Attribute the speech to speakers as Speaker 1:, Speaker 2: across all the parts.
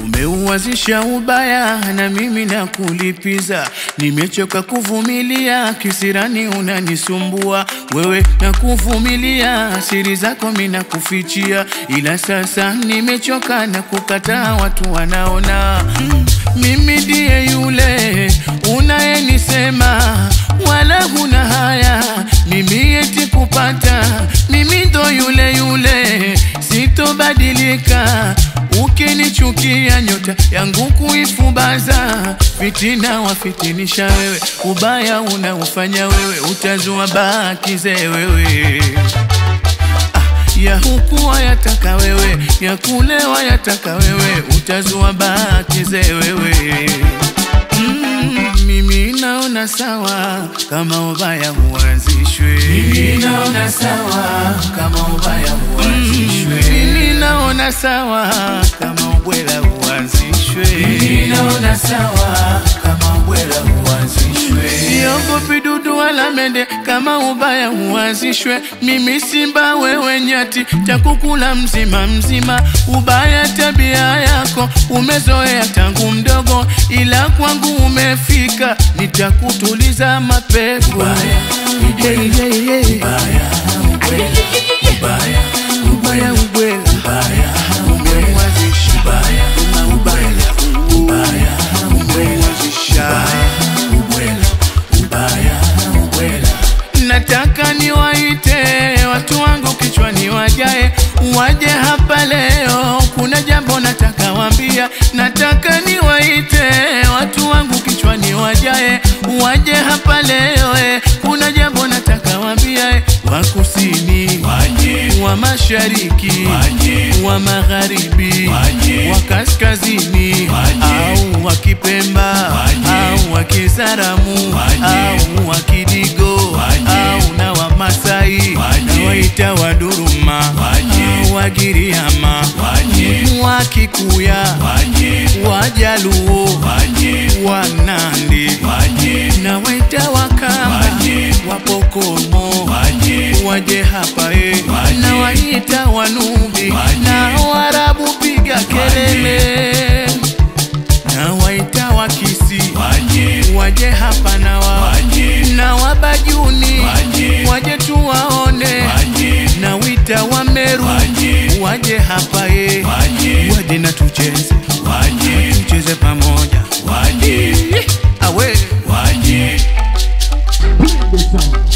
Speaker 1: Umeuanzisha ubaya na mimi nakulipiza. Nimechoka kuvumilia, kisirani unanisumbua. Wewe nakuvumilia, siri zako mimi nakufichia. Ila sasa nimechoka na kukataa, watu wanaona mimi ndiye yule unayenisema, wala huna haya mimi eti kupata. Mimi ndo yule yule, sitobadilika. Ukinichukia nyota yangu kuifubaza, fitina wafitinisha wewe, ubaya unaufanya wewe, utazua bakize wewe. Ya huku wayataka wewe, ya kule wayataka wewe, utazua bakize wewe. Mimi naona sawa kama ubaya huanzishwe. Mimi naona sawa kama ubaya huanzishwe. Mimi naona sawa kama ubwela huanzishwe. Mimi naona sawa kama ubwela huanzishwe. Siogopi dudu wala mende kama ubaya huanzishwe. Mimi simba wewe nyati, takukula mzima mzima. Ubaya tabia yako umezoea tangu mdogo, ila kwangu umefika, nitakutuliza mapepo. Ubaya, ubaya, ubaya, ubaya, ubaya, ubaya, ubaya, umeuanzisha. Ubaya, ubaya, ubaya, umeuanzisha. Ubaya, ubaya. Nataka niwaite watu wangu kichwani wajae, waje hapa leo, kuna jambo nataka waambia. Nataka niwaite watu wangu kichwani wajae, waje hapa leo, kuna jambo nataka waambia. Wa kusini waje, wa mashariki waje, wa magharibi waje, wa kaskazini waje, au wa Kipemba waje, au wa Kisaramu waje, au wa Kidigo waje, au na wa Masai waje, na waita wa Duruma waje, wa Giriama waje, wa Kikuya waje, wa Jaluo waje, wa Nandi waje, na waita wa Kamba waje, wa Pokomo waje, waje hapa na waita wa Nubi na Waarabu piga kelele, na waita wa Kisi waje hapa na na Wabajuni waje tuwaone, na wita wa Meru waje hapa waje na tucheze, tucheze pamoja awe waje.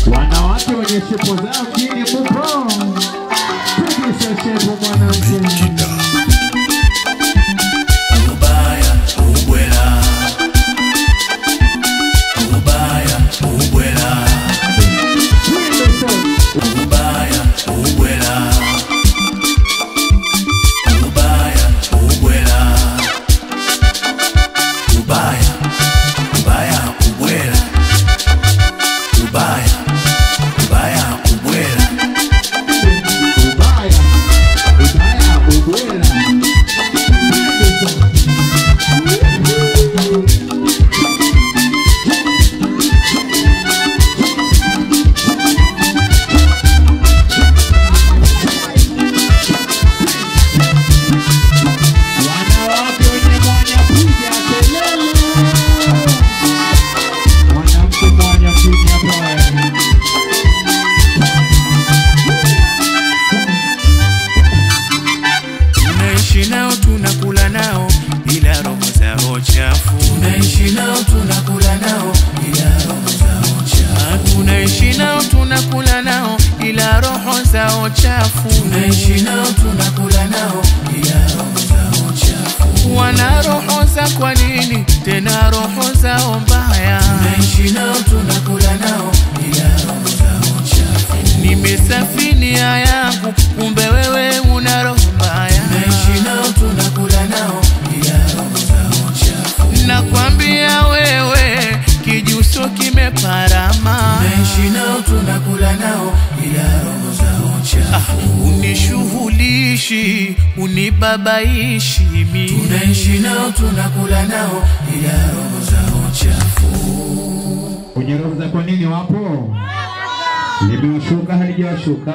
Speaker 2: Wanawake wenye shepo zao kini mupo, tukisha shepo mwanamke.
Speaker 1: Ubaya, ubwela. Ubaya, ubwela. Ubaya, ubwela. Ubaya, ubwela. Ubaya, ubaya, ubwela. Ubaya, ubaya, ubwela.
Speaker 2: Ubaya, ubaya, ubwela. Wanawake wenye mwanya piga kelele, mwanamke mwanya piga baya.
Speaker 1: Tunaishi nao tunakula nao, ila roho zao chafu. Tunaishi nao tunakula nao, ila roho zao chafu. Tunaishi nao tunakula nao, ila roho zao chafu. Tunaishi nao tunakula nao, ila roho zao chafu. Wana roho za kwa nini tena roho zao mbaya? Tunaishi nao tunakula nao, ila roho zao chafu. Nimesafini yangu, kumbe wewe una roho mbaya. Tunaishi nao tunakula nao, ila roho zao chafu. Nakwambia wewe kijuso kimeparama. Tunaishi nao tunakula nao, ila roho zao chafu. Unishughulishi, unibabaishi mimi. Tunaishi nao tunakula nao, ila roho zao chafu.
Speaker 2: Kwenye roho za kwa nini wapo? Limewashuka halijawashuka.